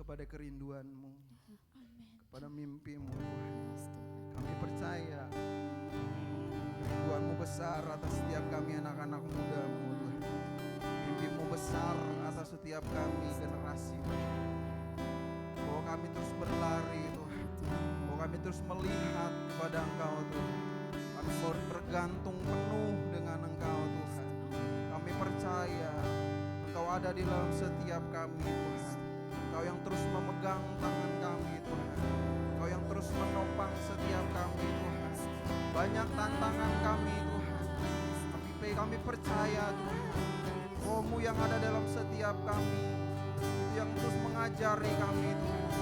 kepada kerinduan-Mu, Amin. kepada mimpi-Mu Tuhan. Yes, Tuhan. Kami percaya kerinduan-Mu besar atas setiap kami anak-anak muda-Mu Tuhan. Mimpi-Mu besar atas setiap kami generasi. Bahwa kami terus berlari Tuhan, bahwa kami terus melihat kepada Engkau Tuhan. Kami bergantung penuh dengan Engkau Tuhan. Kami percaya Engkau ada di dalam setiap kami Tuhan. Engkau yang terus memegang tangan kami Tuhan. Engkau yang terus menopang setiap kami Tuhan. Banyak tantangan kami Tuhan, tapi kami percaya Tuhan, Roh-Mu yang ada dalam setiap kami, itu yang terus mengajari kami Tuhan,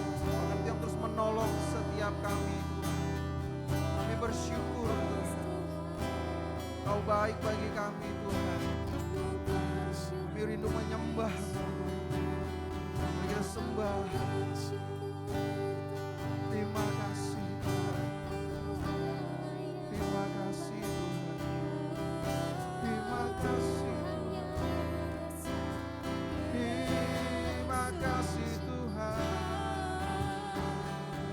itu yang terus menolong setiap kami Tuhan. Kami bersyukur Tuhan, Kau baik bagi kami Tuhan. Kami rindu menyembah-Mu, kita sembah. Terima kasih Tuhan. Terima kasih Tuhan. Terima kasih Tuhan. Terima kasih Tuhan.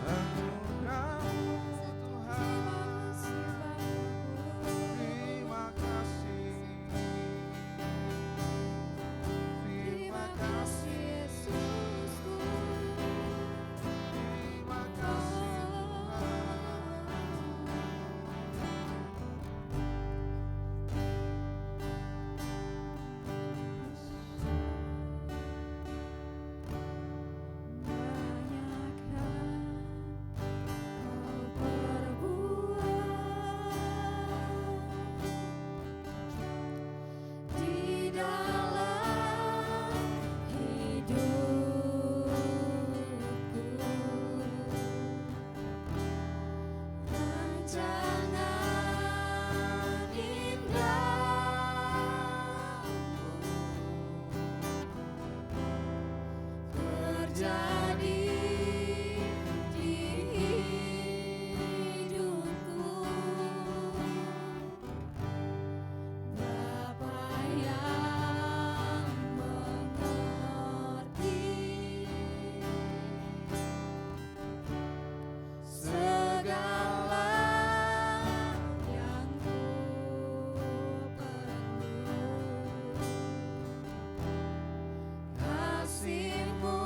Anugerah-Mu Tuhan. Terima kasih. Terima kasih Yesusku. Terima kasih Tuhan. Kasih-Mu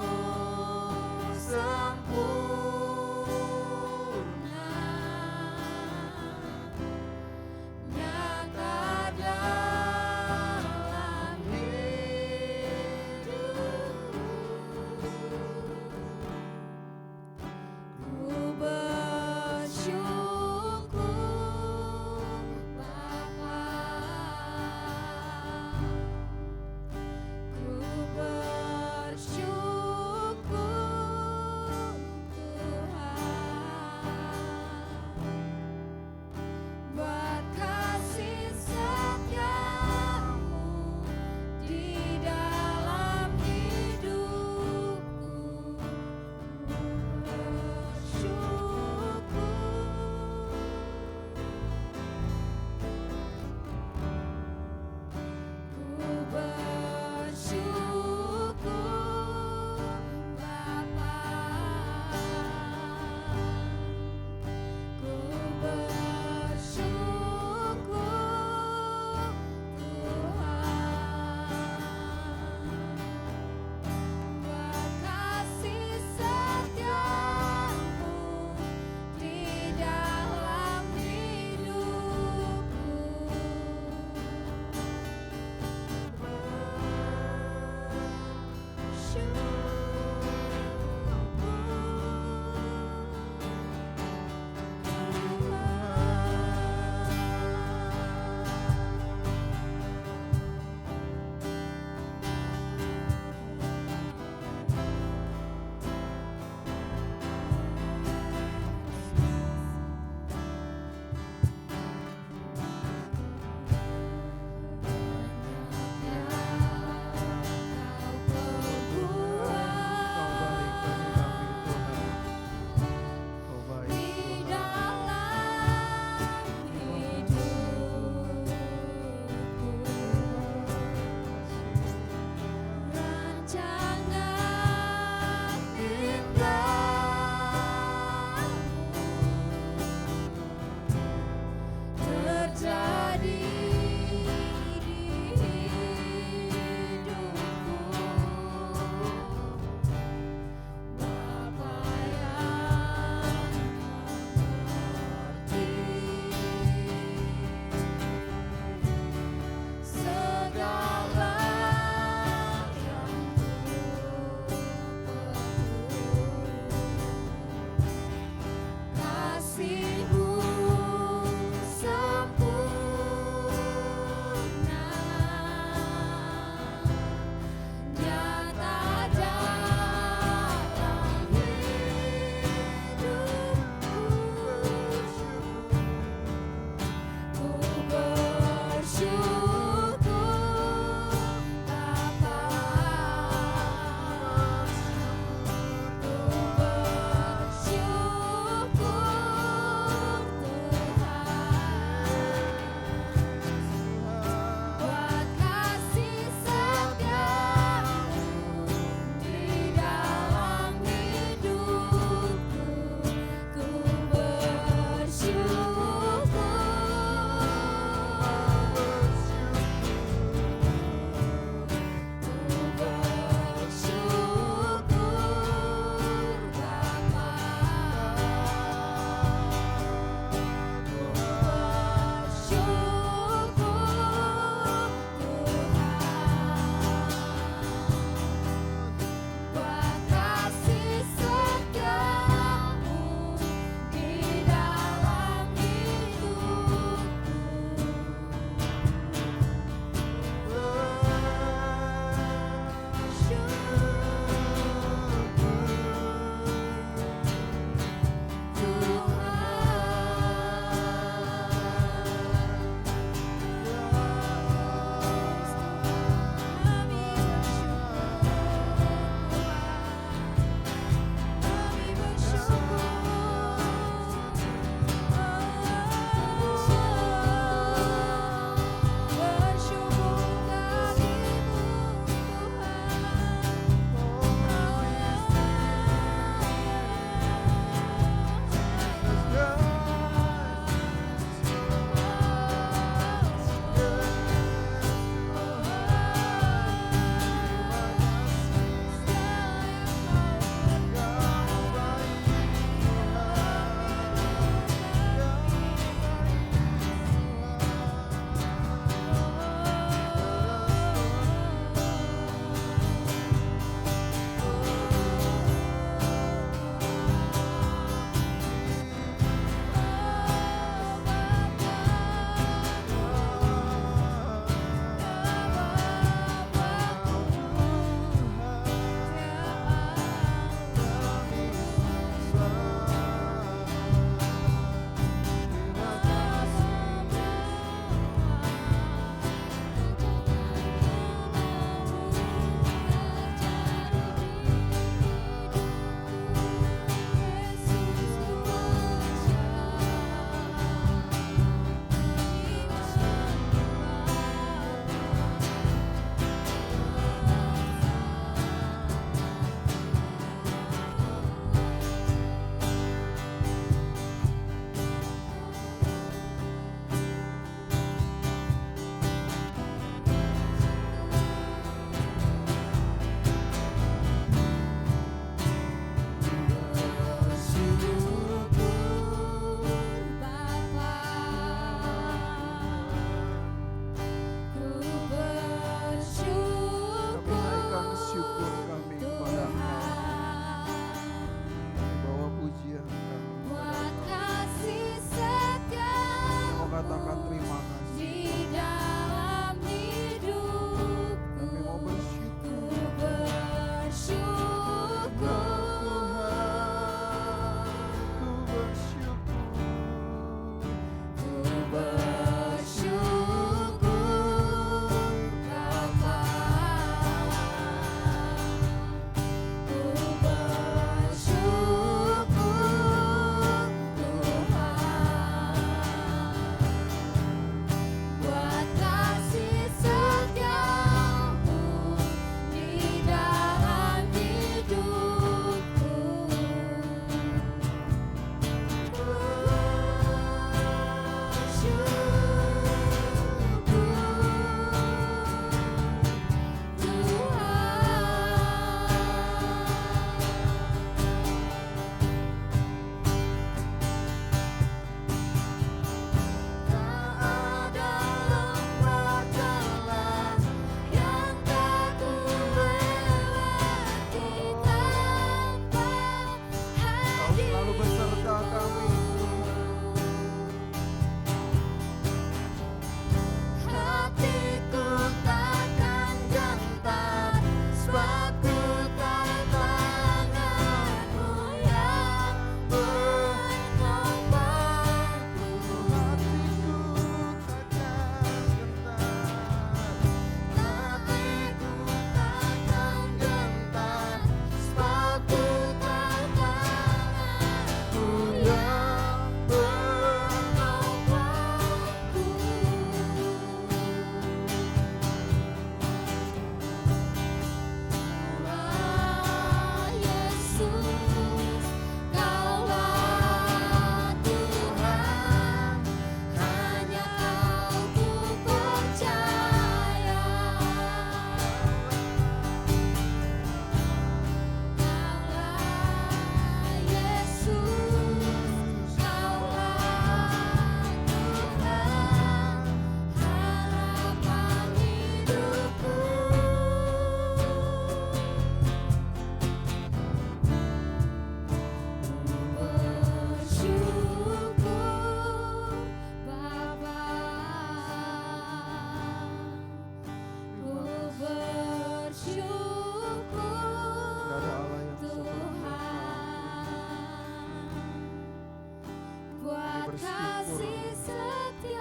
bersyukur,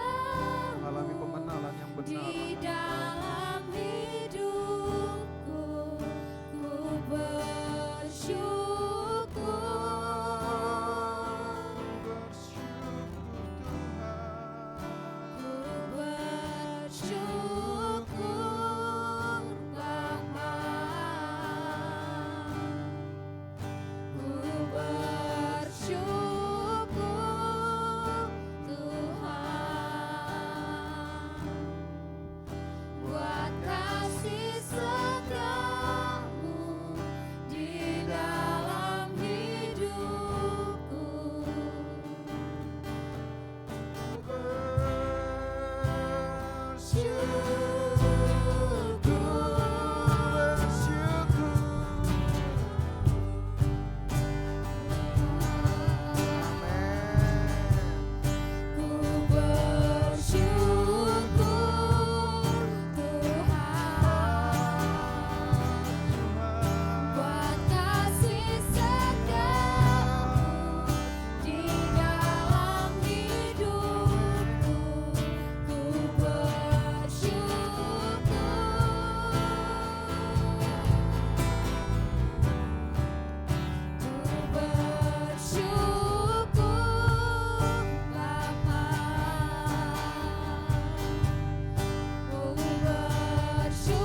alami pengenalan yang benar di dalam hidupku, ku bersyukur, ku bersyukur Bapa, ku bersyukur Tuhan, buat kasih setiamu di dalam hidupku. Ku bersyukur Tuhan, buat kasih setiamu di dalam hidupku. Ku bersyukur, ku bersyukur Bapa, ku bersyukur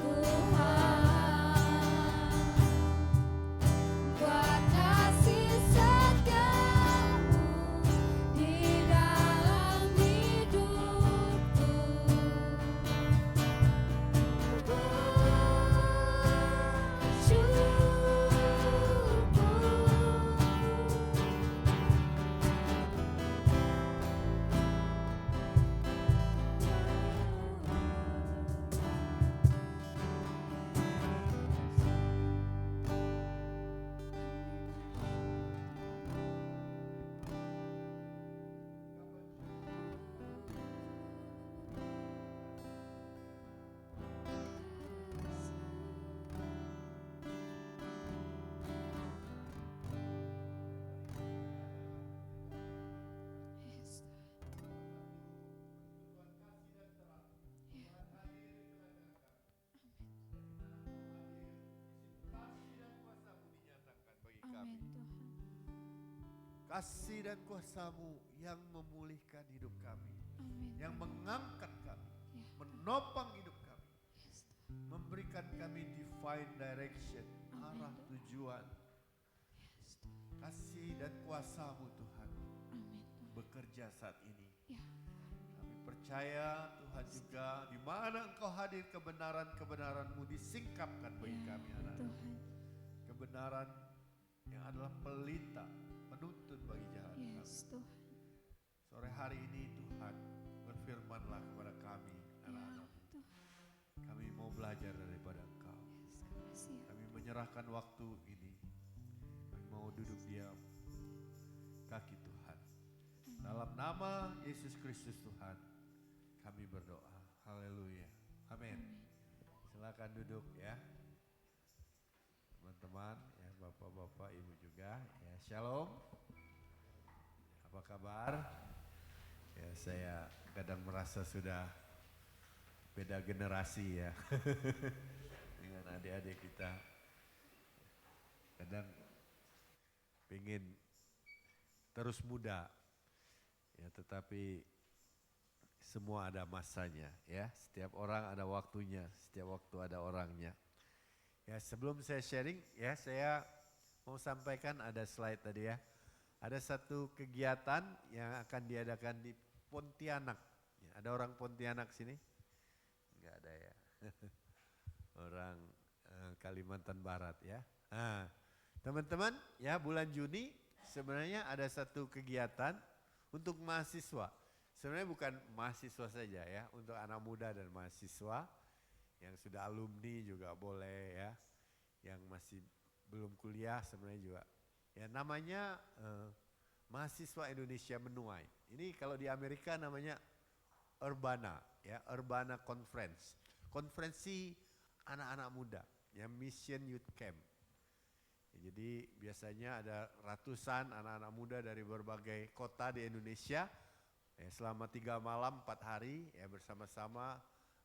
Tuhan, buat kasih setiamu di dalam hidupku. Amin Tuhan. Kasih dan kuasa-Mu yang memulihkan hidup kami, Amin. yang mengangkat kami, Ya. menopang hidup kami, Yes, Tuhan. memberikan kami divine direction, Amin, arah Tuhan. tujuan. Yes, Tuhan. Kasih dan kuasa-Mu Tuhan Amin Tuhan. bekerja saat ini. Ya. Kami percaya Tuhan juga di mana Engkau hadir, kebenaran-kebenaran-Mu disingkapkan bagi Ya, kami anak-anak. Tuhan. Kebenaran yang adalah pelita, penuntun bagi jalan kami. Yes, Tuhan. Sore hari ini Tuhan, berfirmanlah kepada kami Ya, anak-anak. Tuhan. Kami mau belajar daripada Engkau. Yes, kasih. Kami menyerahkan waktu ini. Kami mau duduk diam kaki Tuhan. Dalam nama Yesus Kristus Tuhan, kami berdoa. Haleluya. Amin. Silakan duduk ya. Teman-teman, ya bapak-bapak, ibu juga. Ya, shalom. Apa kabar? Ya, saya kadang merasa sudah beda generasi ya. Dengan adik-adik kita. Kadang pengen terus muda. Ya, tetapi semua ada masanya ya. Setiap orang ada waktunya, setiap waktu ada orangnya. Ya, sebelum saya sharing ya, saya mau sampaikan ada slide tadi ya. Ada satu kegiatan yang akan diadakan di Pontianak. Ya, ada orang Pontianak sini? Enggak ada ya. Orang Kalimantan Barat ya. Nah, teman-teman ya, bulan Juni sebenarnya ada satu kegiatan untuk mahasiswa. Sebenarnya bukan mahasiswa saja ya, untuk anak muda dan mahasiswa. Yang sudah alumni juga boleh ya, yang masih belum kuliah sebenarnya juga. Ya, namanya Mahasiswa Indonesia Menuai. Ini kalau di Amerika namanya Urbana ya, Urbana Conference. Konferensi anak-anak muda ya, Mission Youth Camp. Jadi biasanya ada ratusan anak-anak muda dari berbagai kota di Indonesia. Selama 3 malam 4 hari ya bersama-sama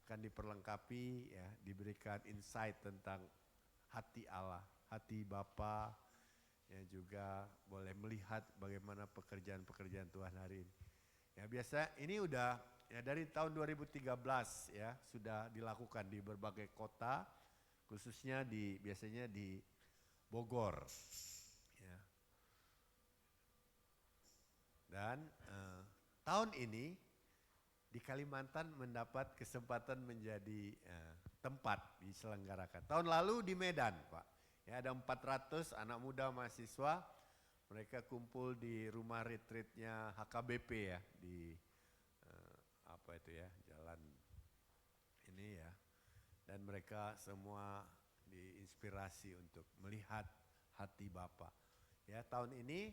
akan diperlengkapi ya, diberikan insight tentang hati Allah, hati Bapa, ya juga boleh melihat bagaimana pekerjaan-pekerjaan Tuhan hari ini. Ya biasa ini udah ya dari tahun 2013 ya sudah dilakukan di berbagai kota, khususnya biasanya di Bogor. Ya. Dan tahun ini di Kalimantan mendapat kesempatan menjadi tempat diselenggarakan. Tahun lalu di Medan, Pak. Ya, ada 400 anak muda mahasiswa, mereka kumpul di rumah retreatnya HKBP ya, di apa itu ya, jalan ini ya. Dan mereka semua diinspirasi untuk melihat hati Bapa. Ya, tahun ini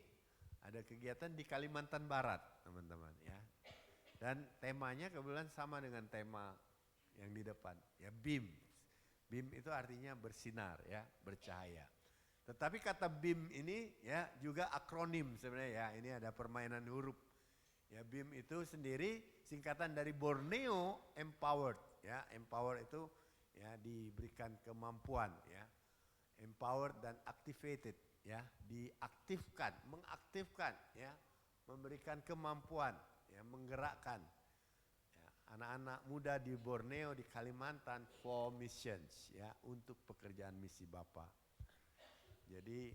ada kegiatan di Kalimantan Barat, teman-teman ya. Dan temanya kebetulan sama dengan tema yang di depan, ya BIM. BIM itu artinya bersinar ya, bercahaya. Tetapi kata BIM ini ya juga akronim sebenarnya ya, ini ada permainan huruf. Ya BIM itu sendiri singkatan dari Borneo Empowered ya, empowered itu ya diberikan kemampuan ya. Empowered dan activated ya, diaktifkan, mengaktifkan ya, memberikan kemampuan ya, menggerakkan ya, anak-anak muda di Borneo, di Kalimantan for missions ya, untuk pekerjaan misi Bapa. Jadi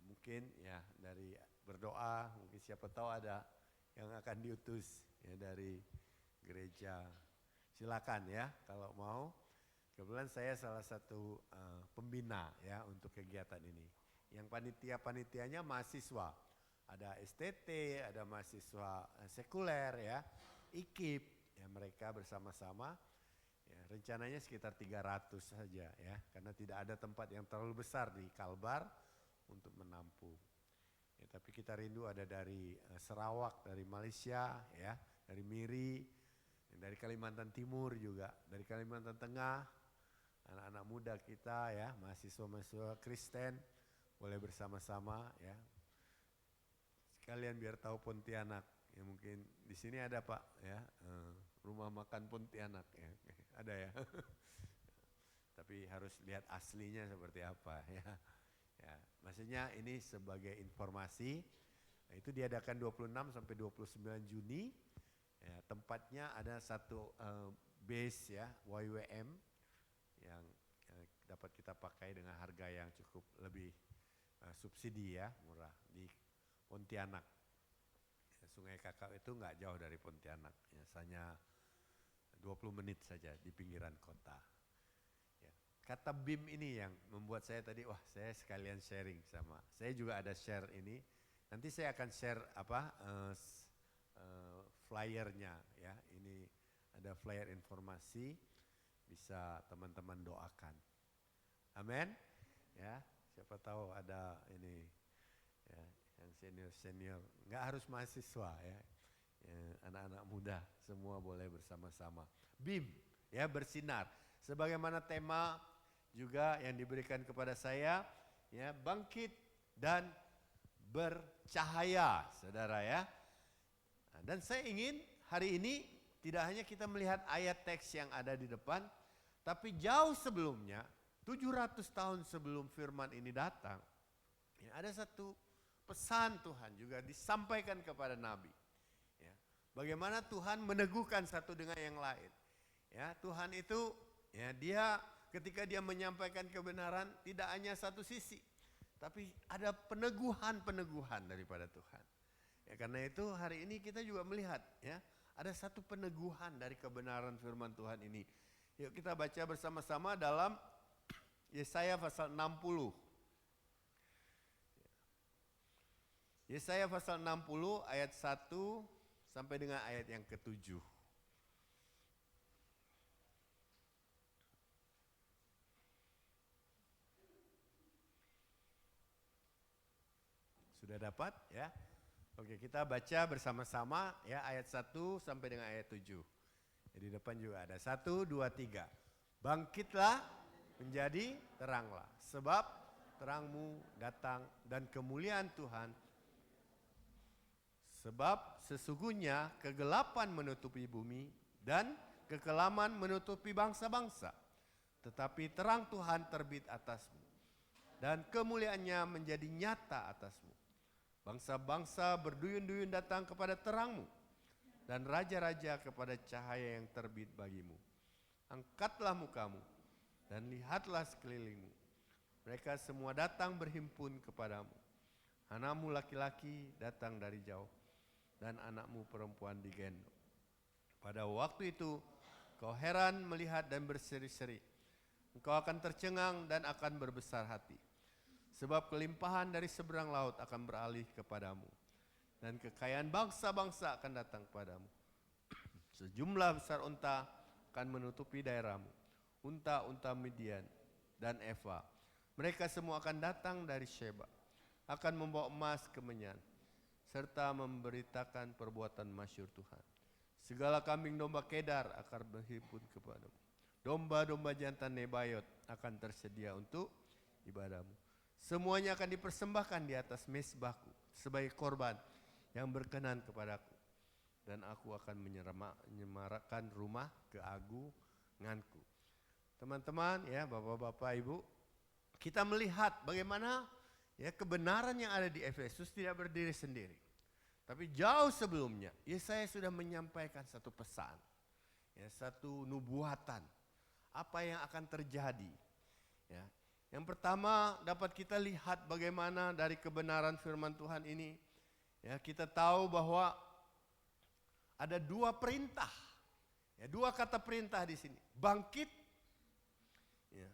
mungkin ya dari berdoa, mungkin siapa tahu ada yang akan diutus ya dari gereja. Silakan ya kalau mau. Kebetulan saya salah satu pembina ya untuk kegiatan ini. Yang panitia-panitianya mahasiswa. Ada STT, ada mahasiswa sekuler ya, IKIP, ya mereka bersama-sama. Ya, rencananya sekitar 300 saja ya, karena tidak ada tempat yang terlalu besar di Kalbar untuk menampung. Ya, tapi kita rindu ada dari Sarawak, dari Malaysia, ya, dari Miri, dari Kalimantan Timur juga, dari Kalimantan Tengah, anak-anak muda kita ya, mahasiswa-mahasiswa Kristen boleh bersama-sama ya. Sekalian biar tahu Pontianak, ya mungkin di sini ada Pak ya, rumah makan Pontianak ya, ada ya. Tapi harus lihat aslinya seperti apa ya. Ya, maksudnya ini sebagai informasi, itu diadakan 26 sampai 29 Juni. Ya, tempatnya ada satu base ya, YWM yang dapat kita pakai dengan harga yang cukup lebih subsidi ya, murah di Pontianak. Ya, Sungai Kakao itu nggak jauh dari Pontianak, ya, hanya 20 menit saja di pinggiran kota. Ya. Kata BIM ini yang membuat saya tadi, wah saya sekalian sharing sama. Saya juga ada share ini. Nanti saya akan share flyernya ya. Ini ada flyer informasi, bisa teman-teman doakan. Amin. Ya, siapa tahu ada ini ya, yang senior-senior, nggak harus mahasiswa ya. Anak-anak muda semua boleh bersama-sama. BIM ya, bersinar. Sebagaimana tema juga yang diberikan kepada saya ya, bangkit dan bercahaya, saudara ya. Dan saya ingin hari ini tidak hanya kita melihat ayat teks yang ada di depan, tapi jauh sebelumnya, 700 tahun sebelum firman ini datang, ya, ada satu pesan Tuhan juga disampaikan kepada Nabi. Ya, bagaimana Tuhan meneguhkan satu dengan yang lain. Ya, Tuhan itu, ya, dia ketika dia menyampaikan kebenaran tidak hanya satu sisi, tapi ada peneguhan-peneguhan daripada Tuhan. Ya, karena itu hari ini kita juga melihat ya, ada satu peneguhan dari kebenaran firman Tuhan ini. Yuk kita baca bersama-sama dalam Yesaya pasal 60. Yesaya pasal 60 ayat 1 sampai dengan ayat yang ke-7. Sudah dapat ya? Oke, kita baca bersama-sama ya, ayat 1 sampai dengan ayat 7. Jadi depan juga ada 1, 2, 3. Bangkitlah menjadi teranglah, sebab terangmu datang dan kemuliaan Tuhan. Sebab sesungguhnya kegelapan menutupi bumi dan kekelaman menutupi bangsa-bangsa. Tetapi terang Tuhan terbit atasmu dan kemuliaannya menjadi nyata atasmu. Bangsa-bangsa berduyun-duyun datang kepada terangmu dan raja-raja kepada cahaya yang terbit bagimu. Angkatlah mukamu dan lihatlah sekelilingmu. Mereka semua datang berhimpun kepadamu. Anakmu laki-laki datang dari jauh dan anakmu perempuan digendong. Pada waktu itu kau heran melihat dan berseri-seri. Engkau akan tercengang dan akan berbesar hati. Sebab kelimpahan dari seberang laut akan beralih kepadamu. Dan kekayaan bangsa-bangsa akan datang kepadamu. Sejumlah besar unta akan menutupi daerahmu. Unta-unta Midian dan Eva. Mereka semua akan datang dari Sheba. Akan membawa emas kemenyan. Serta memberitakan perbuatan masyhur Tuhan. Segala kambing domba Kedar akan berhimpun kepadamu. Domba-domba jantan Nebayot akan tersedia untuk ibadahmu. Semuanya akan dipersembahkan di atas mezbahku sebagai korban yang berkenan kepadaku. Dan aku akan menyemarakkan rumah keagunganku. Teman-teman ya, bapak-bapak, ibu, kita melihat bagaimana ya kebenaran yang ada di Efesus tidak berdiri sendiri. Tapi jauh sebelumnya, Yesaya sudah menyampaikan satu pesan, ya, satu nubuatan, apa yang akan terjadi. Ya. Yang pertama dapat kita lihat bagaimana dari kebenaran firman Tuhan ini, ya, kita tahu bahwa ada dua perintah, ya, dua kata perintah di sini, bangkit, ya,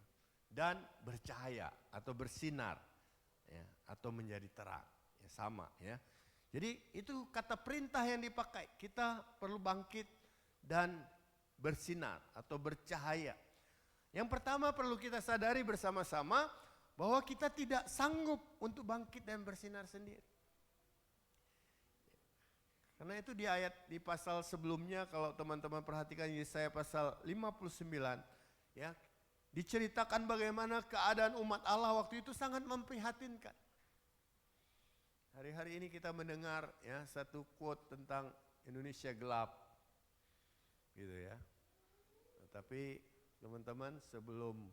dan bercahaya atau bersinar, ya, atau menjadi terang, ya, sama, ya. Jadi itu kata perintah yang dipakai. Kita perlu bangkit dan bersinar atau bercahaya. Yang pertama perlu kita sadari bersama-sama bahwa kita tidak sanggup untuk bangkit dan bersinar sendiri. Karena itu di pasal sebelumnya, kalau teman-teman perhatikan Yesaya pasal 59, ya, diceritakan bagaimana keadaan umat Allah waktu itu sangat memprihatinkan. Hari-hari ini kita mendengar ya satu quote tentang Indonesia gelap, gitu ya. Tapi teman-teman, sebelum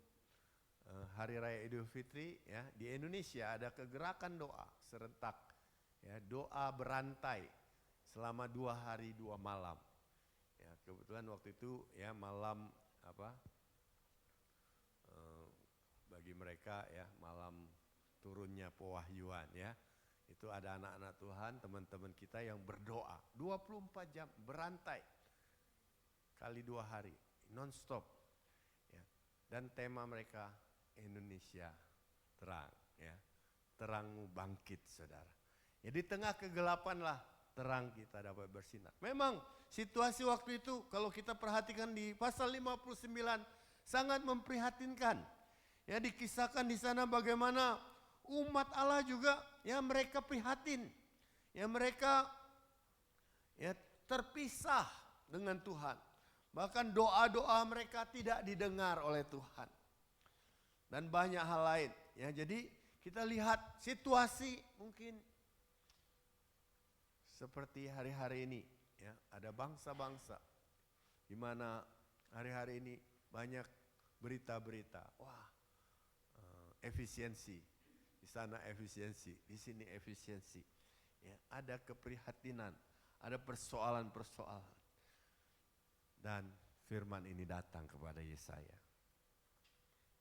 Hari Raya Idul Fitri, ya, di Indonesia ada kegerakan doa serentak, ya, doa berantai selama 2 hari 2 malam. Ya, kebetulan waktu itu ya malam bagi mereka ya malam turunnya pewahyuan, ya. Itu ada anak-anak Tuhan, teman-teman kita yang berdoa 24 jam berantai kali 2 hari non-stop, ya. Dan tema mereka Indonesia terang, ya. Terangmu bangkit, saudara. Ya, di tengah kegelapan lah terang kita dapat bersinar. Memang situasi waktu itu kalau kita perhatikan di pasal 59 sangat memprihatinkan. Ya, dikisahkan di sana bagaimana umat Allah juga ya mereka prihatin. Ya, mereka ya terpisah dengan Tuhan. Bahkan doa-doa mereka tidak didengar oleh Tuhan. Dan banyak hal lain. Ya, jadi kita lihat situasi mungkin seperti hari-hari ini, ya, ada bangsa-bangsa di mana hari-hari ini banyak berita-berita, wah, efisiensi, di sana efisiensi, di sini efisiensi, ya, ada keprihatinan, ada persoalan-persoalan, dan firman ini datang kepada Yesaya.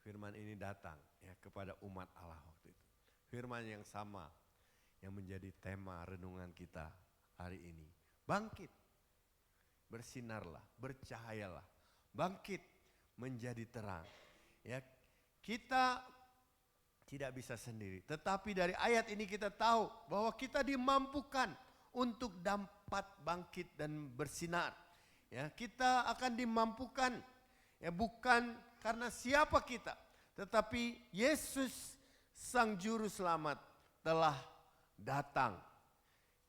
Firman ini datang ya kepada umat Allah waktu itu. Firman yang sama yang menjadi tema renungan kita hari ini. Bangkit, bersinarlah, bercahayalah, bangkit menjadi terang. Ya, kita tidak bisa sendiri, tetapi dari ayat ini kita tahu bahwa kita dimampukan untuk dapat bangkit dan bersinar. Ya, kita akan dimampukan, ya, bukan karena siapa kita, tetapi Yesus Sang Juru Selamat telah datang.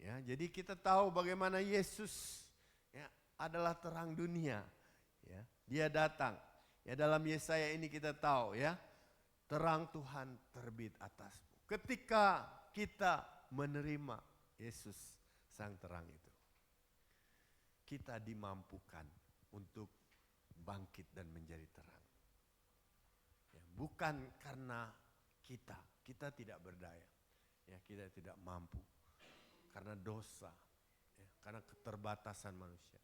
Ya, jadi kita tahu bagaimana Yesus ya adalah terang dunia. Ya, dia datang. Ya, dalam Yesaya ini kita tahu ya, terang Tuhan terbit atasmu. Ketika kita menerima Yesus sang terang itu, kita dimampukan untuk bangkit dan menjadi terang. Ya, bukan karena kita tidak berdaya, ya kita tidak mampu karena dosa, ya, karena keterbatasan manusia.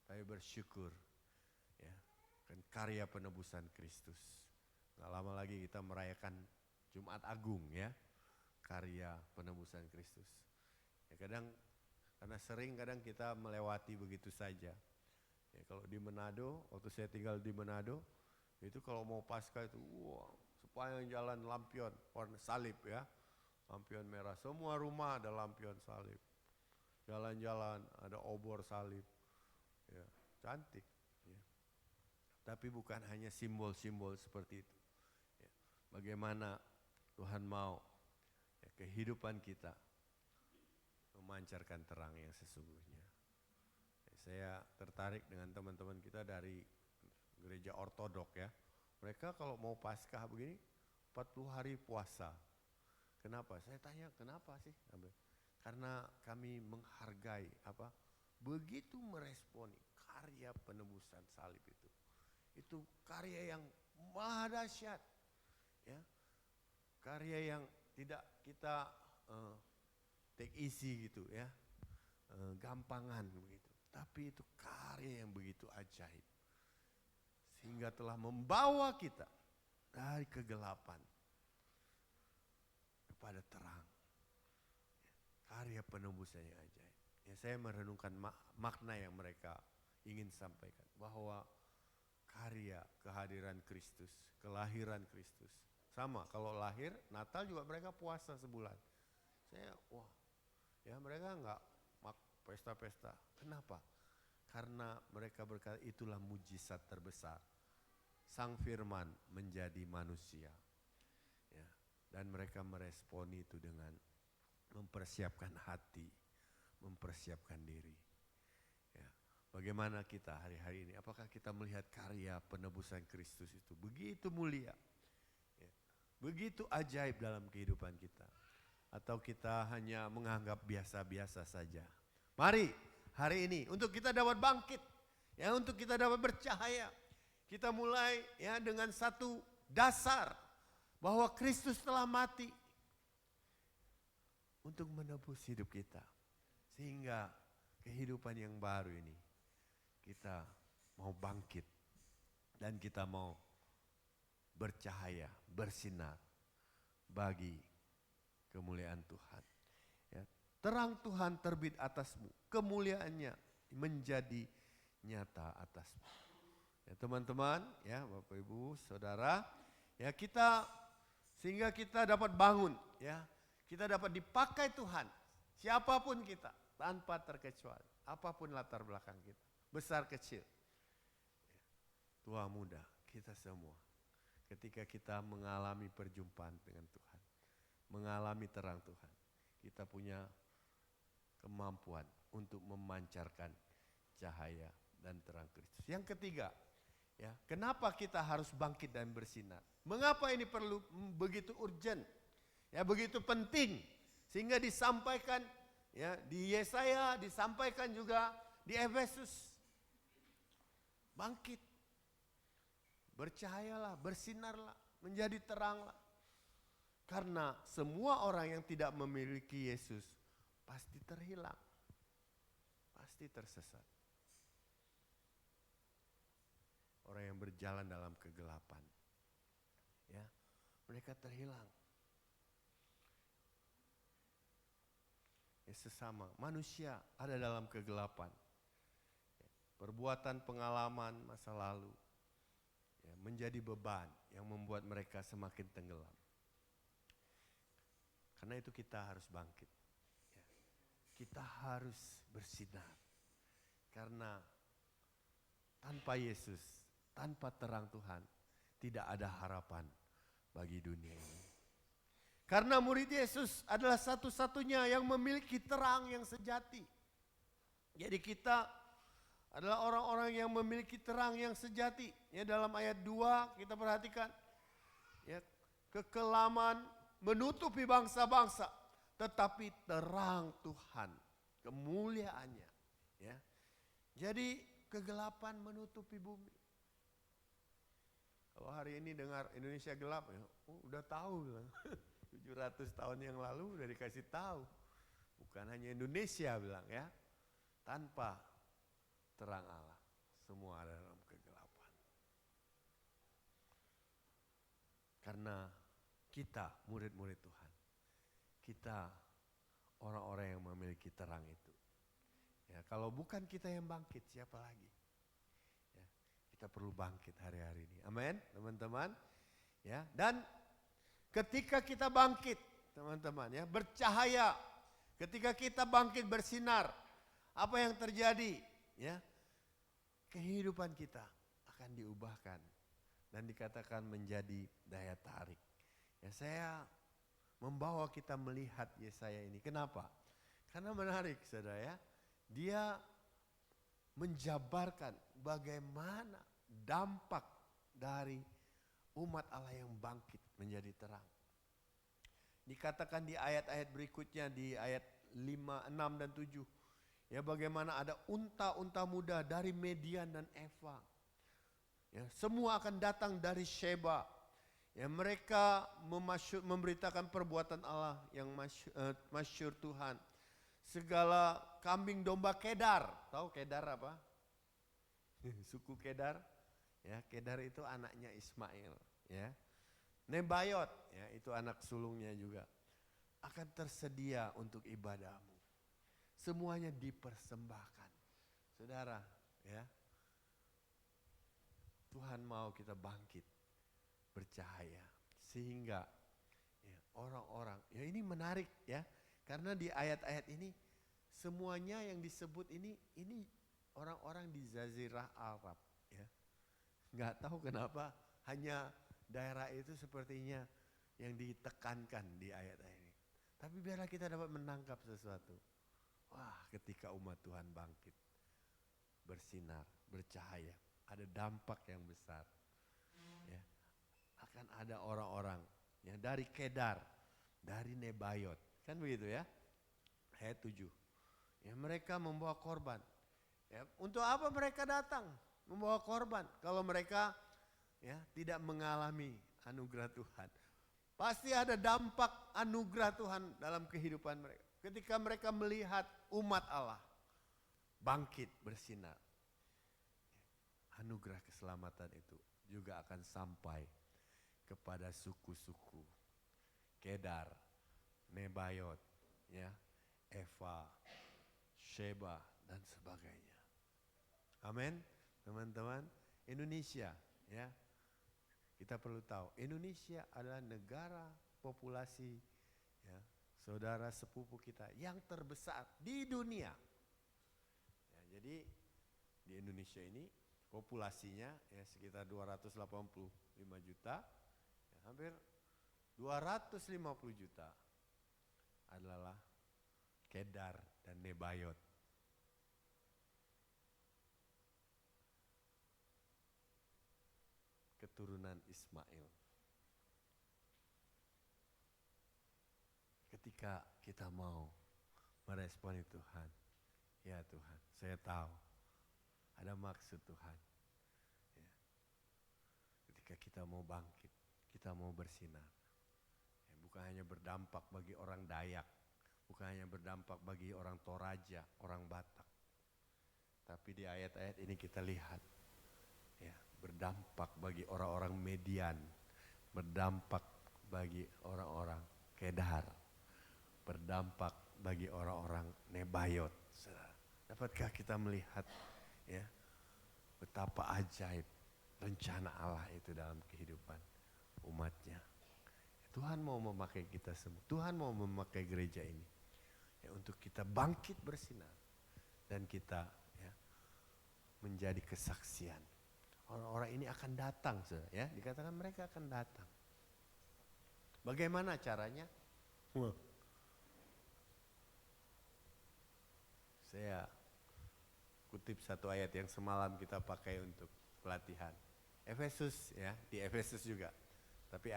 Tapi bersyukur, ya, kan karya penebusan Kristus. Nggak lama lagi kita merayakan Jumat Agung, ya, karya penebusan Kristus. Ya, karena sering kita melewati begitu saja. Ya, kalau di Manado, waktu saya tinggal di Manado, itu kalau mau Paskah itu, sepanjang jalan lampion warna salib, ya, lampion merah. Semua rumah ada lampion salib. Jalan-jalan ada obor salib, ya, cantik. Ya. Tapi bukan hanya simbol-simbol seperti itu. Ya. Bagaimana Tuhan mau, ya, kehidupan kita memancarkan terang yang sesungguhnya. Ya, saya tertarik dengan teman-teman kita dari gereja ortodok, ya. Mereka kalau mau Paskah begini 40 hari puasa. Kenapa? Saya tanya kenapa sih? Karena kami menghargai begitu meresponi karya penebusan salib itu. Itu karya yang maha dahsyat, ya. Karya yang tidak kita take easy gitu, ya, gampangan begitu. Tapi itu karya yang begitu ajaib, sehingga telah membawa kita dari kegelapan kepada terang. Karya penebusan yang ajaib. Ya, saya merenungkan makna yang mereka ingin sampaikan, bahwa karya kehadiran Kristus, kelahiran Kristus. Sama kalau lahir, Natal juga mereka puasa sebulan. Ya mereka enggak pesta-pesta. Kenapa? Karena mereka berkata itulah mujizat terbesar. Sang Firman menjadi manusia. Ya, dan mereka meresponi itu dengan mempersiapkan hati, mempersiapkan diri. Ya, bagaimana kita hari-hari ini? Apakah kita melihat karya penebusan Kristus itu begitu mulia, ya, begitu ajaib dalam kehidupan kita? Atau kita hanya menganggap biasa-biasa saja? Mari hari ini untuk kita dapat bangkit, ya, untuk kita dapat bercahaya. Kita mulai, ya, dengan satu dasar bahwa Kristus telah mati untuk menebus hidup kita, sehingga kehidupan yang baru ini kita mau bangkit dan kita mau bercahaya, bersinar bagi kemuliaan Tuhan. Ya, terang Tuhan terbit atasmu, kemuliaannya menjadi nyata atasmu. Ya, teman-teman, ya, Bapak Ibu, Saudara, ya, sehingga kita dapat bangun, ya. Kita dapat dipakai Tuhan, siapapun kita, tanpa terkecuali, apapun latar belakang kita, besar kecil, tua muda, kita semua. Ketika kita mengalami perjumpaan dengan Tuhan, mengalami terang Tuhan, kita punya kemampuan untuk memancarkan cahaya dan terang Kristus. Yang ketiga, ya, kenapa kita harus bangkit dan bersinar? Mengapa ini perlu begitu urgent? Ya, begitu penting, sehingga disampaikan, ya, di Yesaya, disampaikan juga di Efesus. Bangkit, bercahayalah, bersinarlah, menjadi teranglah. Karena semua orang yang tidak memiliki Yesus pasti terhilang, pasti tersesat. Orang yang berjalan dalam kegelapan, ya, mereka terhilang. Sesama manusia ada dalam kegelapan, ya, perbuatan pengalaman masa lalu, ya, menjadi beban yang membuat mereka semakin tenggelam. Karena itu kita harus bangkit, ya. Kita harus bersinar, karena tanpa Yesus, tanpa terang Tuhan, tidak ada harapan bagi dunia ini. Karena murid Yesus adalah satu-satunya yang memiliki terang yang sejati. Jadi kita adalah orang-orang yang memiliki terang yang sejati. Ya, dalam ayat 2 kita perhatikan, ya, kekelaman menutupi bangsa-bangsa, tetapi terang Tuhan, kemuliaannya. Ya. Jadi kegelapan menutupi bumi. Kalau hari ini dengar Indonesia gelap, ya, udah tahu bilang. 700 tahun yang lalu udah dikasih tahu. Bukan hanya Indonesia bilang ya, tanpa terang Allah, semua ada dalam kegelapan. Karena kita murid-murid Tuhan, kita orang-orang yang memiliki terang itu. Ya, kalau bukan kita yang bangkit, siapa lagi? Ya, kita perlu bangkit hari-hari ini. Amin, teman-teman. Ya, dan ketika kita bangkit, teman-teman ya, bercahaya. Ketika kita bangkit bersinar, apa yang terjadi? Ya, kehidupan kita akan diubahkan dan dikatakan menjadi daya tarik. Ya, saya membawa kita melihat Yesaya ini. Kenapa? Karena menarik, saudara ya. Dia menjabarkan bagaimana dampak dari umat Allah yang bangkit menjadi terang. Dikatakan di ayat-ayat berikutnya, di ayat 5, 6 dan 7. Ya, bagaimana ada unta-unta muda dari Median dan Eva. Ya, semua akan datang dari Sheba. Ya, mereka memberitakan perbuatan Allah yang masyhur Tuhan. Segala kambing domba Kedar. Tahu Kedar apa? Suku Kedar. Ya, Kedar itu anaknya Ismail. Ya. Nebayot, ya, itu anak sulungnya juga. Akan tersedia untuk ibadahmu. Semuanya dipersembahkan. Saudara, ya. Tuhan mau kita bangkit, bercahaya. Sehingga ya, orang-orang, ya ini menarik ya. Karena di ayat-ayat ini, semuanya yang disebut ini orang-orang di Jazirah Arab. Ya. Nggak tahu kenapa hanya daerah itu sepertinya yang ditekankan di ayat-ayat ini. Tapi biarlah kita dapat menangkap sesuatu. Wah, ketika umat Tuhan bangkit, bersinar, bercahaya, ada dampak yang besar. Ya, akan ada orang-orang yang dari Kedar, dari Nebayot, kan begitu ya? Ayat 7. Ya, mereka membawa korban. Ya, untuk apa mereka datang membawa korban kalau mereka ya tidak mengalami anugerah Tuhan? Pasti ada dampak anugerah Tuhan dalam kehidupan mereka. Ketika mereka melihat umat Allah bangkit bersinar, anugerah keselamatan itu juga akan sampai kepada suku-suku Kedar, Nebayot, ya, Eva, Sheba dan sebagainya. Amin, teman-teman. Indonesia, ya, kita perlu tahu Indonesia adalah negara populasi, ya, saudara sepupu kita yang terbesar di dunia. Ya, jadi di Indonesia ini populasinya ya sekitar 285 juta, ya, hampir 250 juta adalah Kedar dan Nebayot. Keturunan Ismail. Ketika kita mau meresponi Tuhan, ya Tuhan, saya tahu ada maksud Tuhan. Ya. Ketika kita mau bangkit, kita mau bersinar. Ya, bukan hanya berdampak bagi orang Dayak, bukan hanya berdampak bagi orang Toraja, orang Batak. Tapi di ayat-ayat ini kita lihat, ya, berdampak bagi orang-orang Median, berdampak bagi orang-orang Kedar, berdampak bagi orang-orang Nebayot. Dapatkah kita melihat ya betapa ajaib rencana Allah itu dalam kehidupan umatnya? Tuhan mau memakai kita semua. Tuhan mau memakai gereja ini ya untuk kita bangkit bersinar dan kita ya menjadi kesaksian. Orang-orang ini akan datang, ya, dikatakan mereka akan datang. Bagaimana caranya? Saya kutip satu ayat yang semalam kita pakai untuk pelatihan. Efesus, ya, di Efesus juga. tapi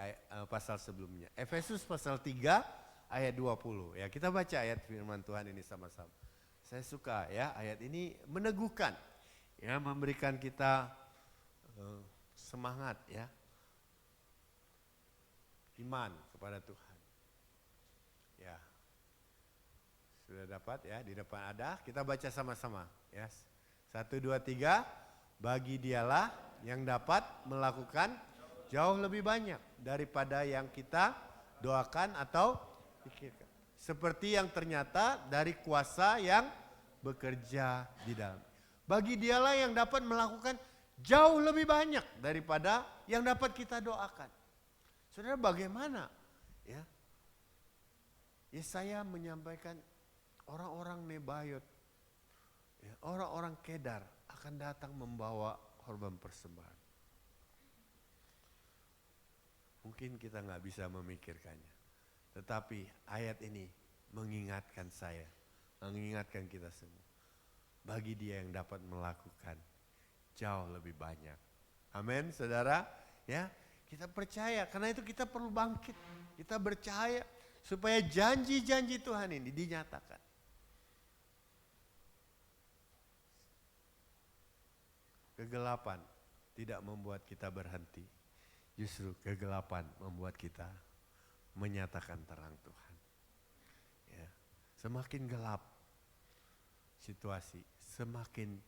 pasal sebelumnya. Efesus pasal 3 ayat 20. Ya, kita baca ayat firman Tuhan ini sama-sama. Saya suka ya, ayat ini meneguhkan, ya, memberikan kita semangat ya, iman kepada Tuhan. Ya, sudah dapat ya, di depan ada, kita baca sama-sama. Ya, 1, 2, 3, bagi dialah yang dapat melakukan jauh lebih banyak daripada yang kita doakan atau pikirkan. Seperti yang ternyata dari kuasa yang bekerja di dalam. Bagi dialah yang dapat melakukan jauh lebih banyak daripada yang dapat kita doakan. Saudara, bagaimana? Ya, Yesaya menyampaikan orang-orang Nebayot, ya, orang-orang Kedar akan datang membawa korban persembahan. Mungkin kita nggak bisa memikirkannya. Tetapi ayat ini mengingatkan saya, mengingatkan kita semua. Bagi dia yang dapat melakukan jauh lebih banyak. Amin, saudara. Ya, kita percaya, karena itu kita perlu bangkit. Kita percaya supaya janji-janji Tuhan ini dinyatakan. Kegelapan tidak membuat kita berhenti. Justru kegelapan membuat kita menyatakan terang Tuhan. Ya, semakin gelap situasi, semakin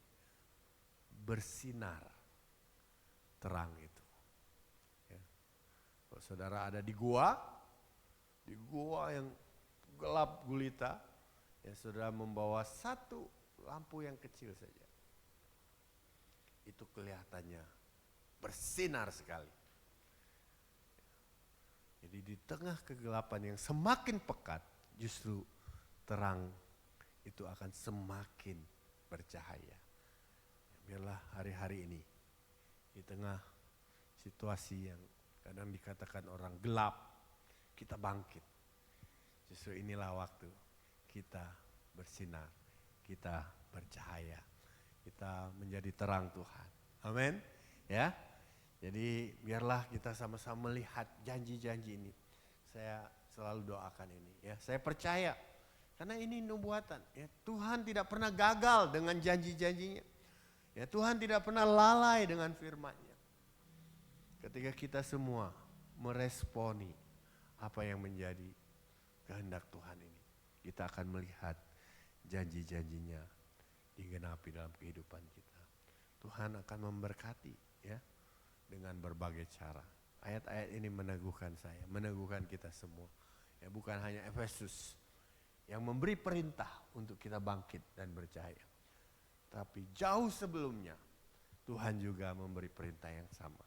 bersinar terang itu. Ya. Kalau saudara ada di gua yang gelap gulita, ya saudara membawa satu lampu yang kecil saja. Itu kelihatannya bersinar sekali. Jadi di tengah kegelapan yang semakin pekat, justru terang itu akan semakin bercahaya. Biarlah hari-hari ini di tengah situasi yang kadang dikatakan orang gelap, kita bangkit. Justru inilah waktu kita bersinar, kita bercahaya, kita menjadi terang Tuhan. Amin. Ya. Jadi biarlah kita sama-sama melihat janji-janji ini. Saya selalu doakan ini ya. Saya percaya karena ini nubuatan ya. Tuhan tidak pernah gagal dengan janji-janjinya. Ya, Tuhan tidak pernah lalai dengan firman-Nya. Ketika kita semua meresponi apa yang menjadi kehendak Tuhan ini, kita akan melihat janji-janjinya digenapi dalam kehidupan kita. Tuhan akan memberkati ya, dengan berbagai cara. Ayat-ayat ini meneguhkan saya, meneguhkan kita semua. Ya, bukan hanya Efesus yang memberi perintah untuk kita bangkit dan bercahaya. Tapi jauh sebelumnya Tuhan juga memberi perintah yang sama.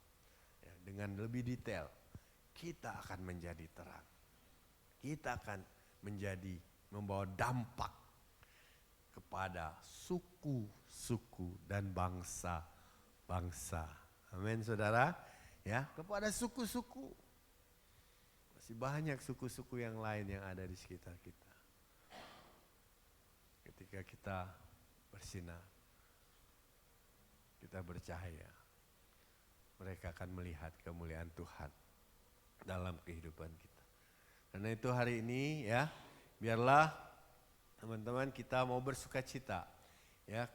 Ya, dengan lebih detail, kita akan menjadi terang. Kita akan membawa dampak kepada suku-suku dan bangsa-bangsa. Amin, saudara. Ya, kepada suku-suku. Masih banyak suku-suku yang lain yang ada di sekitar kita. Ketika kita bersinar, kita bercahaya, mereka akan melihat kemuliaan Tuhan dalam kehidupan kita. Karena itu hari ini ya, biarlah teman-teman kita mau bersukacita ya,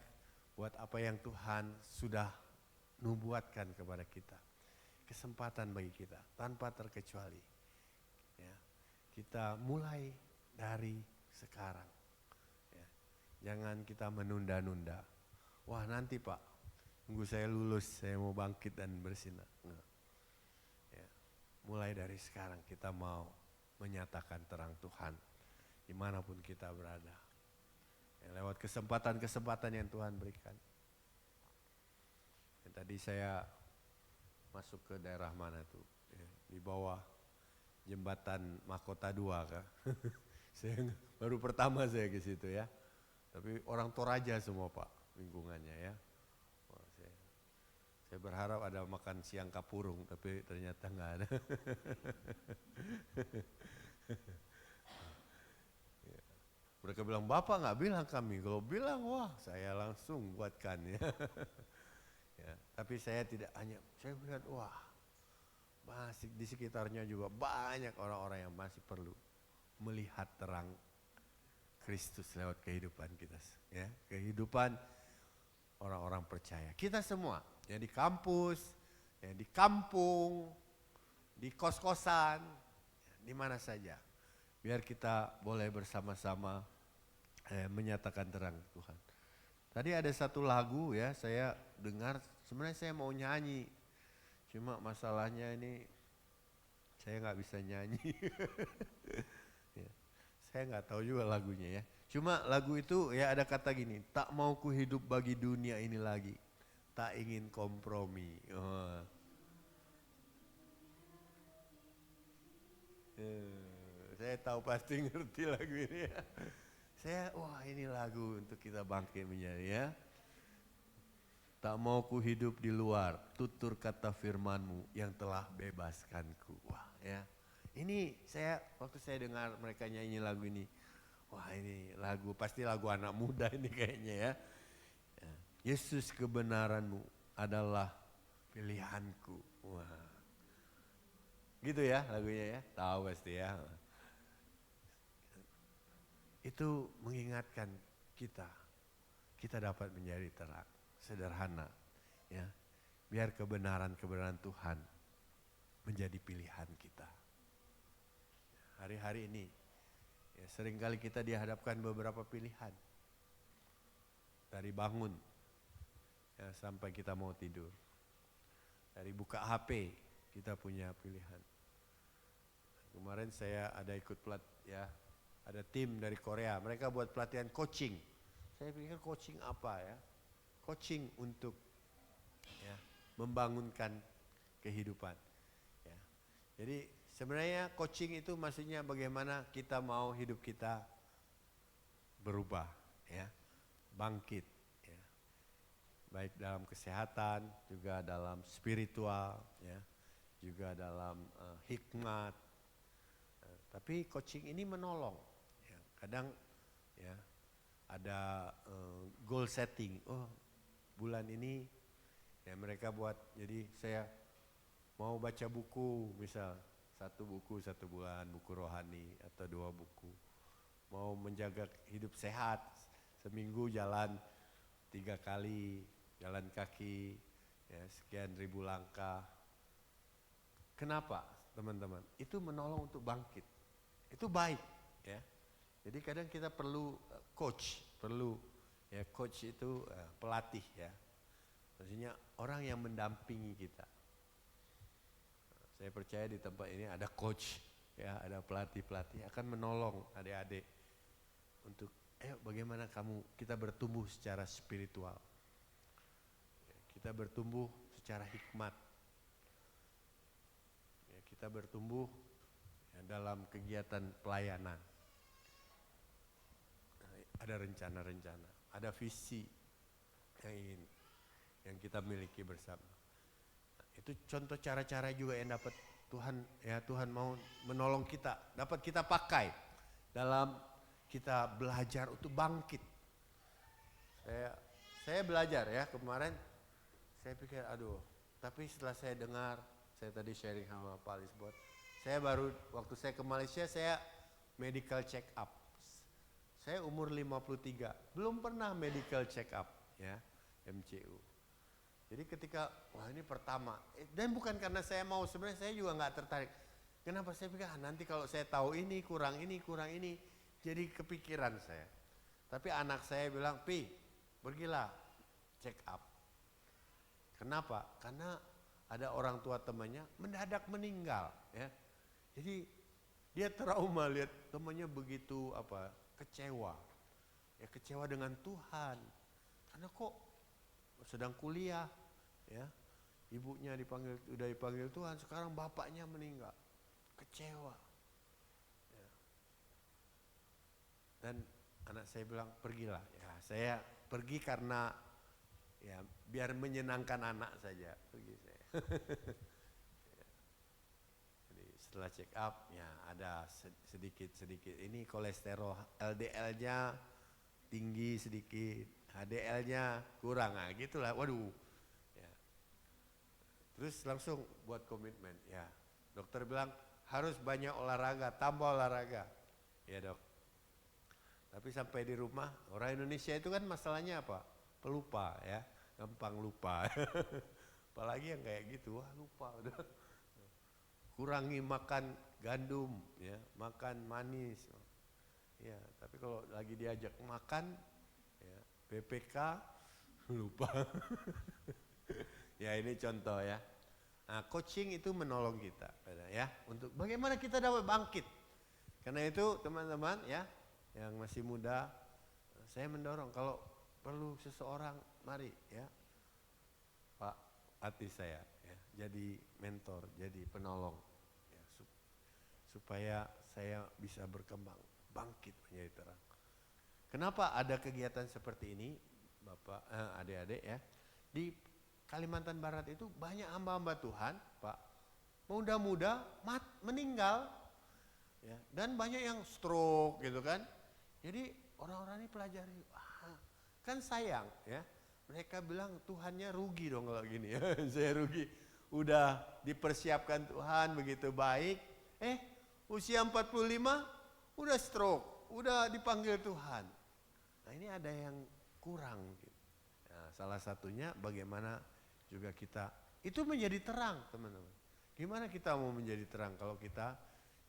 buat apa yang Tuhan sudah nubuatkan kepada kita. Kesempatan bagi kita tanpa terkecuali. Ya, kita mulai dari sekarang. Ya, jangan kita menunda-nunda. Wah, nanti Pak, tunggu saya lulus, saya mau bangkit dan bersinar. Nggak. Ya, mulai dari sekarang kita mau menyatakan terang Tuhan dimanapun kita berada. Ya, lewat kesempatan-kesempatan yang Tuhan berikan. Ya, tadi saya masuk ke daerah mana tuh? Ya, di bawah jembatan Mahkota 2 kah? Baru pertama saya ke situ ya. Tapi orang Toraja semua Pak lingkungannya ya. Wah, saya berharap ada makan siang kapurung, tapi ternyata nggak ada. Ya. Mereka bilang, Bapak nggak bilang kami. Kalau bilang, wah saya langsung buatkan ya. Ya, tapi saya tidak hanya, saya melihat wah masih di sekitarnya juga banyak orang-orang yang masih perlu melihat terang Kristus lewat kehidupan kita, ya, kehidupan orang-orang percaya. Kita semua, yang di kampus, yang di kampung, di kos-kosan, di mana saja, biar kita boleh bersama-sama menyatakan terang Tuhan. Tadi ada satu lagu ya, saya dengar, sebenarnya saya mau nyanyi, cuma masalahnya ini saya nggak bisa nyanyi. Ya, saya nggak tahu juga lagunya ya. Cuma lagu itu ya ada kata gini, tak mau ku hidup bagi dunia ini lagi, tak ingin kompromi. Oh. Saya tahu pasti ngerti lagu ini ya. Wah ini lagu untuk kita bangkit menjadi ya. Tak mau ku hidup di luar, tutur kata firman-Mu yang telah bebaskanku. Wah ya, ini waktu saya dengar mereka nyanyi lagu ini, wah ini lagu, pasti lagu anak muda ini kayaknya ya. Yesus kebenaran-Mu adalah pilihanku. Wah, gitu ya lagunya ya, tahu pasti ya. Itu mengingatkan kita dapat menjadi terang, sederhana ya. Biar kebenaran Tuhan menjadi pilihan kita. Hari-hari ini ya, seringkali kita dihadapkan beberapa pilihan. Dari bangun ya, sampai kita mau tidur. Dari buka HP kita punya pilihan. Kemarin saya ada ikut ada tim dari Korea, mereka buat pelatihan coaching. Saya pikir coaching apa ya? Coaching untuk ya, membangunkan kehidupan. Ya. Jadi sebenarnya coaching itu maksudnya bagaimana kita mau hidup kita berubah, ya, bangkit, ya. Baik dalam kesehatan, juga dalam spiritual, ya, juga dalam hikmat. Tapi coaching ini menolong. Kadang ya ada goal setting. Oh, bulan ini ya mereka buat, jadi saya mau baca buku, misal 1 buku 1 bulan, buku rohani atau 2 buku. Mau menjaga hidup sehat, seminggu jalan 3 kali, jalan kaki ya, sekian ribu langkah. Kenapa teman-teman? Itu menolong untuk bangkit. Itu baik ya. Jadi kadang kita perlu coach itu pelatih ya. Maksudnya orang yang mendampingi kita. Saya percaya di tempat ini ada coach ya, ada pelatih akan menolong adik-adik untuk bagaimana kita bertumbuh secara spiritual. Kita bertumbuh secara hikmat. Ya, kita bertumbuh ya, dalam kegiatan pelayanan. Ada rencana-rencana, ada visi yang kita miliki bersama. Itu contoh cara-cara juga yang dapat Tuhan mau menolong kita, dapat kita pakai dalam kita belajar untuk bangkit. Saya belajar ya kemarin, saya pikir tapi setelah saya dengar, saya tadi sharing sama Pak Lisbon, saya baru waktu saya ke Malaysia saya medical check up. Saya umur 53, belum pernah medical check up ya, MCU. Jadi ketika, wah ini pertama, dan bukan karena saya mau, sebenarnya saya juga nggak tertarik. Kenapa? Saya pikir nanti kalau saya tahu ini, kurang ini, jadi kepikiran saya. Tapi anak saya bilang, Pi, pergilah check up. Kenapa? Karena ada orang tua temannya mendadak meninggal ya. Jadi dia trauma lihat temannya begitu kecewa. Ya kecewa dengan Tuhan. Karena kok sedang kuliah ya. Ibunya udah dipanggil Tuhan, sekarang bapaknya meninggal. Kecewa. Ya. Dan anak saya bilang, "Pergilah." Ya, saya pergi karena ya biar menyenangkan anak saja, pergi saya. Setelah check up ya ada sedikit ini kolesterol LDL-nya tinggi sedikit, HDL-nya kurang, gitulah. Waduh. Ya. Terus langsung buat komitmen, ya. Dokter bilang harus banyak olahraga, tambah olahraga. Ya dok. Tapi sampai di rumah, orang Indonesia itu kan masalahnya apa? Pelupa ya, gampang lupa. Apalagi yang kayak gitu, wah lupa udah. Kurangi makan gandum, ya, makan manis. Ya, tapi kalau lagi diajak makan, ya, BPK lupa. Ya ini contoh ya. Nah, coaching itu menolong kita, ya, untuk bagaimana kita dapat bangkit. Karena itu teman-teman ya, yang masih muda, saya mendorong kalau perlu seseorang, mari ya, Pak Ati saya, ya, jadi mentor, jadi penolong, ya, supaya saya bisa berkembang, bangkit menjadi terang. Kenapa ada kegiatan seperti ini, Bapak, adik-adik ya, di Kalimantan Barat itu banyak hamba-hamba Tuhan, Pak, muda-muda meninggal, ya, dan banyak yang stroke gitu kan. Jadi orang-orang ini pelajari, kan sayang ya. Mereka bilang Tuhannya rugi dong kalau gini ya. Saya rugi. Udah dipersiapkan Tuhan begitu baik. Usia 45 udah stroke, udah dipanggil Tuhan. Nah ini ada yang kurang. Nah, salah satunya bagaimana juga kita itu menjadi terang teman-teman. Gimana kita mau menjadi terang kalau kita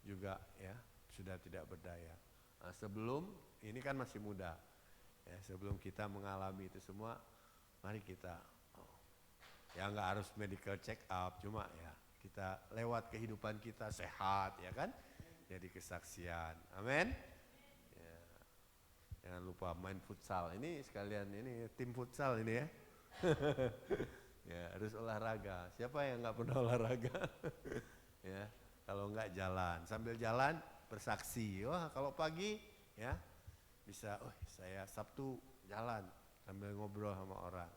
juga ya sudah tidak berdaya. Nah, sebelum ini kan masih muda. Ya, sebelum kita mengalami itu semua, mari kita ya nggak harus medical check up, cuma ya kita lewat kehidupan kita sehat ya kan, jadi kesaksian, amin. Ya, jangan lupa main futsal, ini sekalian ini tim futsal ini ya. Ya harus olahraga, siapa yang nggak pernah olahraga? Ya kalau nggak jalan, sambil jalan bersaksi, wah kalau pagi ya bisa, saya Sabtu jalan sambil ngobrol sama orang,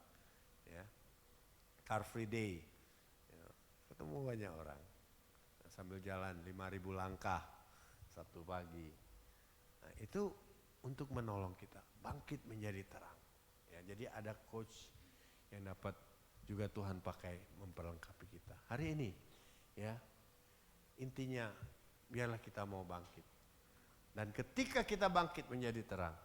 ya, Car Free Day, ya, ketemu banyak orang, sambil jalan 5.000 langkah Sabtu pagi. Nah, itu untuk menolong kita bangkit menjadi terang. Ya, jadi ada coach yang dapat juga Tuhan pakai memperlengkapi kita. Hari ini, ya, intinya biarlah kita mau bangkit. Dan ketika kita bangkit menjadi terang,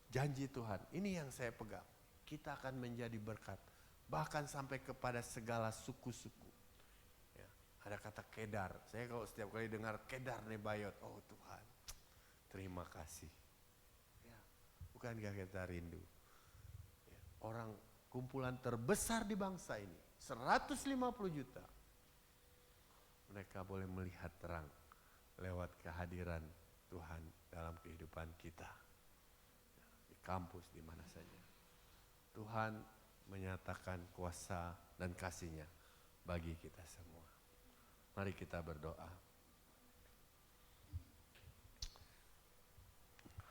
janji Tuhan, ini yang saya pegang, kita akan menjadi berkat, bahkan sampai kepada segala suku-suku. Ya, ada kata Kedar, saya kalau setiap kali dengar Kedar Nebayot, oh Tuhan, terima kasih. Ya, bukankah kita rindu? Ya, orang kumpulan terbesar di bangsa ini, 150 juta, mereka boleh melihat terang lewat kehadiran Tuhan dalam kehidupan kita, di kampus, di mana saja. Tuhan menyatakan kuasa dan kasih-Nya bagi kita semua. Mari kita berdoa.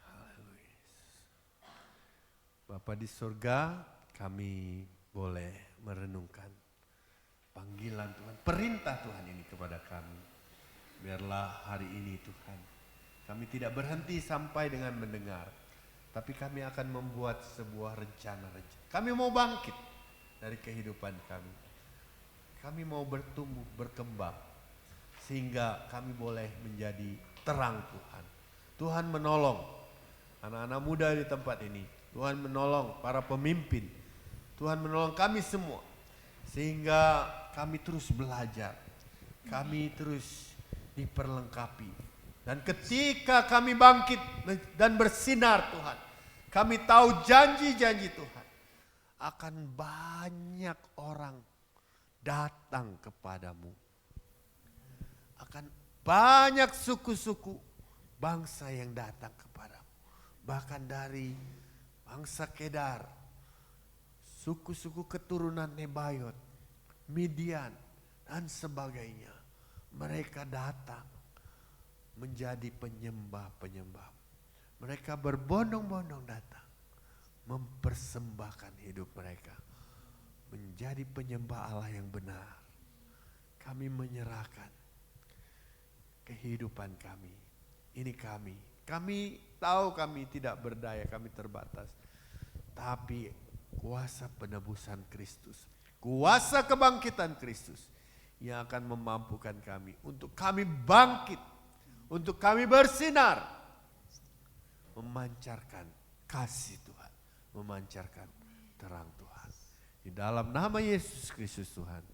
Haleluya. Bapa di surga, kami boleh merenungkan panggilan Tuhan, perintah Tuhan ini kepada kami. Biarlah hari ini Tuhan, kami tidak berhenti sampai dengan mendengar, tapi kami akan membuat sebuah rencana. Kami mau bangkit dari kehidupan kami. Kami mau bertumbuh, berkembang, sehingga kami boleh menjadi terang Tuhan. Tuhan menolong anak-anak muda di tempat ini. Tuhan menolong para pemimpin. Tuhan menolong kami semua, sehingga kami terus belajar. Kami terus diperlengkapi. Dan ketika kami bangkit dan bersinar Tuhan, kami tahu janji-janji Tuhan, akan banyak orang datang kepadamu. Akan banyak suku-suku bangsa yang datang kepadamu. Bahkan dari bangsa Kedar, suku-suku keturunan Nebayot, Midian, dan sebagainya. Mereka datang menjadi penyembah-penyembah. Mereka berbondong-bondong datang mempersembahkan hidup mereka menjadi penyembah Allah yang benar. Kami menyerahkan kehidupan kami. Ini kami. Kami tahu kami tidak berdaya, kami terbatas. Tapi kuasa penebusan Kristus, kuasa kebangkitan Kristus yang akan memampukan kami untuk kami bangkit, untuk kami bersinar, memancarkan kasih Tuhan, memancarkan terang Tuhan. Di dalam nama Yesus Kristus Tuhan,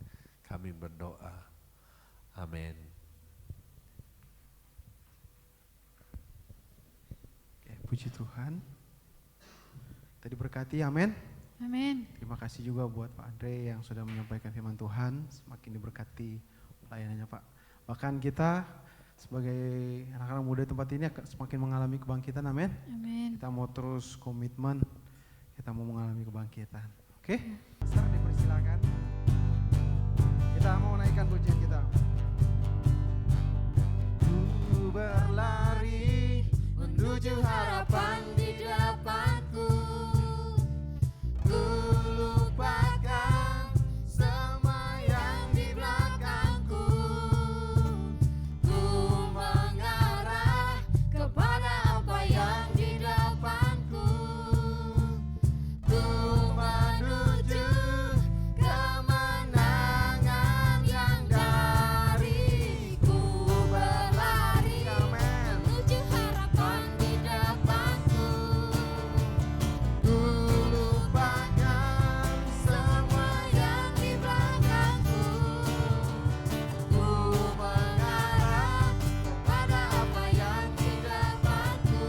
kami berdoa. Amin. Oke, puji Tuhan. Tadi berkati, amin. Amin. Terima kasih juga buat Pak Andre yang sudah menyampaikan firman Tuhan. Semakin diberkati pelayanannya Pak. Bahkan kita sebagai anak-anak muda tempat ini akan semakin mengalami kebangkitan, amin. Amin. Kita mau terus komitmen, kita mau mengalami kebangkitan. Oke? Pastor dipersilakan. Kita mau naikkan pujian kita. Ku berlari menuju harapan di depanku. Ku lupakan semua yang di belakangku. Ku mengarah kepada apa yang di depanku. Ku menuju kemenangan yang dariku. Berlari menuju harapan di depanku. Ku lupakan semua yang di belakangku. Ku mengarah kepada apa yang di depanku.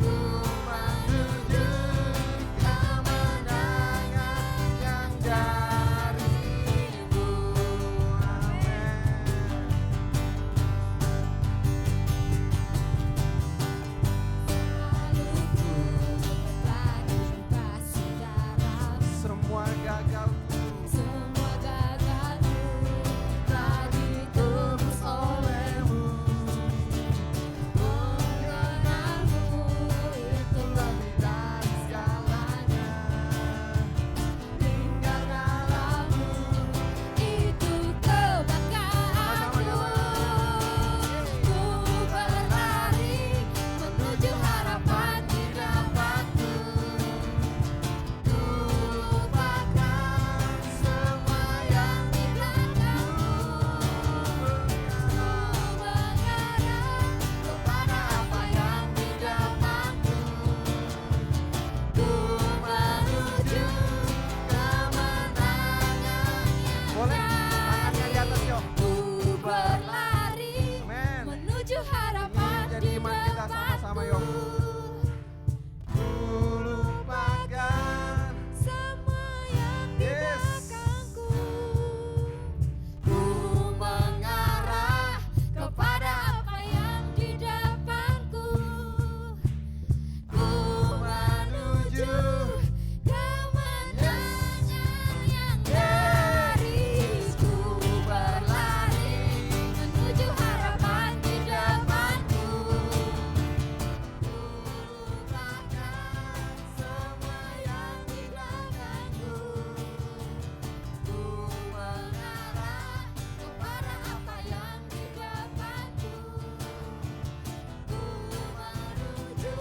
Ku menuju kemenangan yang darimu. Semua gagalku telah ditebus olehmu. Mengenalmu itu lebih dari segalanya. Tinggal dalammu itu kebanggaanku. Ku berlari menuju harapan di depanku. Ku lupakan semua yang di belakangku. Ku mengarah kepada apa yang di depanku. Ku menuju kemenangan yang dariku. Ku berlari menuju harapan di depanku. Ku lupakan semua yang di belakangku. Ku mengarah kepada apa yang di depanku. Ku menuju kemenangan yang dariku. Berlari menuju harapan di depanku. Ku lupakan semua yang di belakangku. Ku mengarah kepada apa yang di depanku. Ku menuju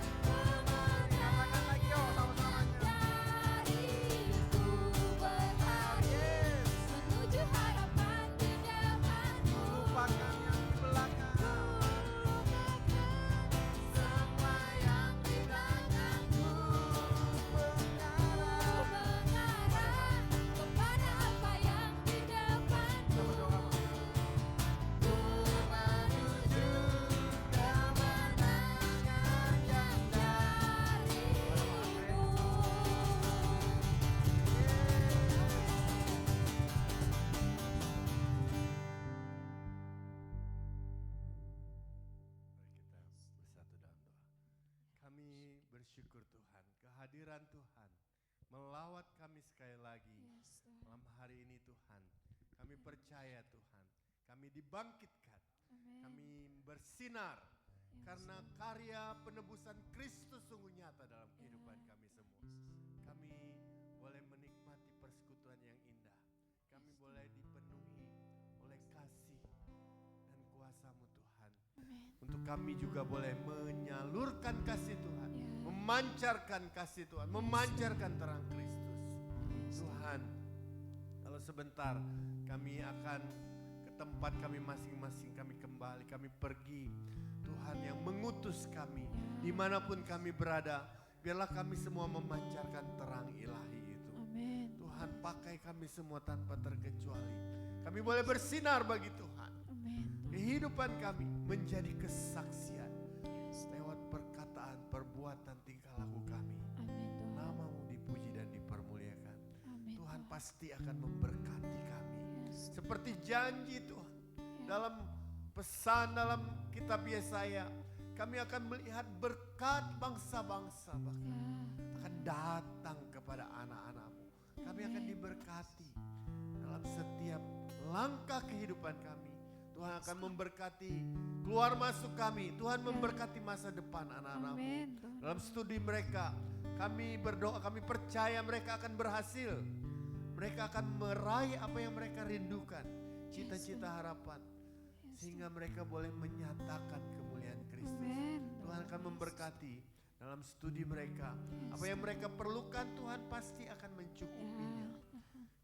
kemenangan yang dariku. Berlari menuju harapan di depanku. Lupakan yang di belakang. Semua yang di belakangku. Mengarah kepada apa yang di depanku. Ku menuju kemenangan yang Mari kita bersatu dalam doa. Kami bersyukur Tuhan, kehadiran Tuhan melawat kami sekali lagi malam hari ini Tuhan. Kami percaya Tuhan, kami dibangkitkan, kami bersinar karena karya penebusan Kristus sungguh nyata dalam kehidupan kami semua. Kami boleh menikmati persekutuan yang indah. Kami boleh dipenuhi oleh kasih dan kuasa-Mu Tuhan. Untuk kami juga boleh menyalurkan kasih Tuhan, memancarkan kasih Tuhan, memancarkan terang Kristus. Tuhan, kalau sebentar kami akan ke tempat kami masing-masing, kami kembali, kami pergi. Tuhan yang mengutus kami, dimanapun kami berada, biarlah kami semua memancarkan terang ilahi itu. Amin. Tuhan, pakai kami semua tanpa terkecuali. Kami boleh bersinar bagi Tuhan. Amin. Kehidupan kami menjadi kesaksian Yes. lewat perkataan, perbuatan, tingkah laku kami. Amin Tuhan. Namamu dipuji dan dipermuliakan. Amin Tuhan pasti akan memberkati kami. Yes. Seperti janji Tuhan. Dalam pesan dalam kitab Yesaya, kami akan melihat berkat bangsa-bangsa bahkan akan datang kepada anak-anak-Mu. Kami akan diberkati dalam setiap langkah kehidupan kami. Tuhan akan memberkati keluar masuk kami. Tuhan memberkati masa depan anak-anak-Mu. Amin Tuhan. Dalam studi mereka, kami berdoa, kami percaya mereka akan berhasil. Mereka akan meraih apa yang mereka rindukan, cita-cita harapan. Sehingga mereka boleh menyatakan kemuliaan Kristus. Amin. Tuhan akan memberkati dalam studi mereka. Apa yang mereka perlukan Tuhan pasti akan mencukupinya.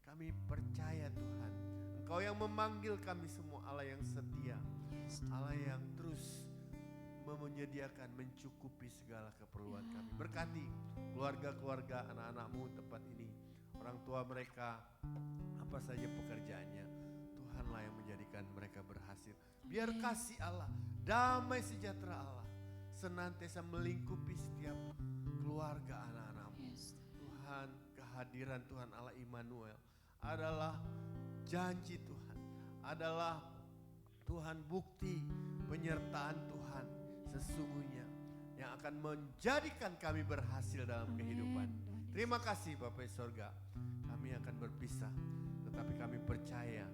Kami percaya Tuhan, Engkau yang memanggil kami semua, Allah yang setia, Allah yang terus menyediakan, mencukupi segala keperluan kami. Berkati keluarga-keluarga anak-anak-Mu tempat ini, orang tua mereka, apa saja pekerjaannya, Tuhanlah yang menjadikan mereka berhasil. Biar kasih Allah, damai sejahtera Allah senantiasa melingkupi setiap keluarga anak-anak-Mu. Yes. Tuhan, kehadiran Tuhan Allah Immanuel adalah janji Tuhan, adalah Tuhan bukti penyertaan Tuhan sesungguhnya yang akan menjadikan kami berhasil dalam kehidupan. Terima kasih Bapa di sorga. Kami akan berpisah, tetapi kami percaya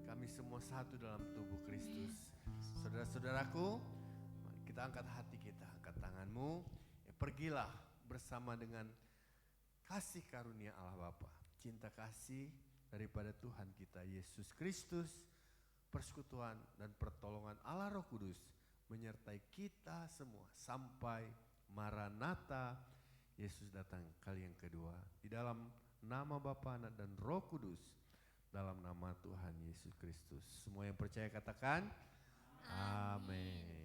kami semua satu dalam tubuh Kristus. Saudara-saudaraku, mari kita angkat hati kita, angkat tanganmu. Pergilah bersama dengan kasih karunia Allah Bapa, cinta kasih daripada Tuhan kita Yesus Kristus, persekutuan dan pertolongan Allah Roh Kudus menyertai kita semua sampai Maranatha, Yesus datang kali yang kedua. Di dalam nama Bapa, Anak dan Roh Kudus, dalam nama Tuhan Yesus Kristus. Semua yang percaya katakan amin.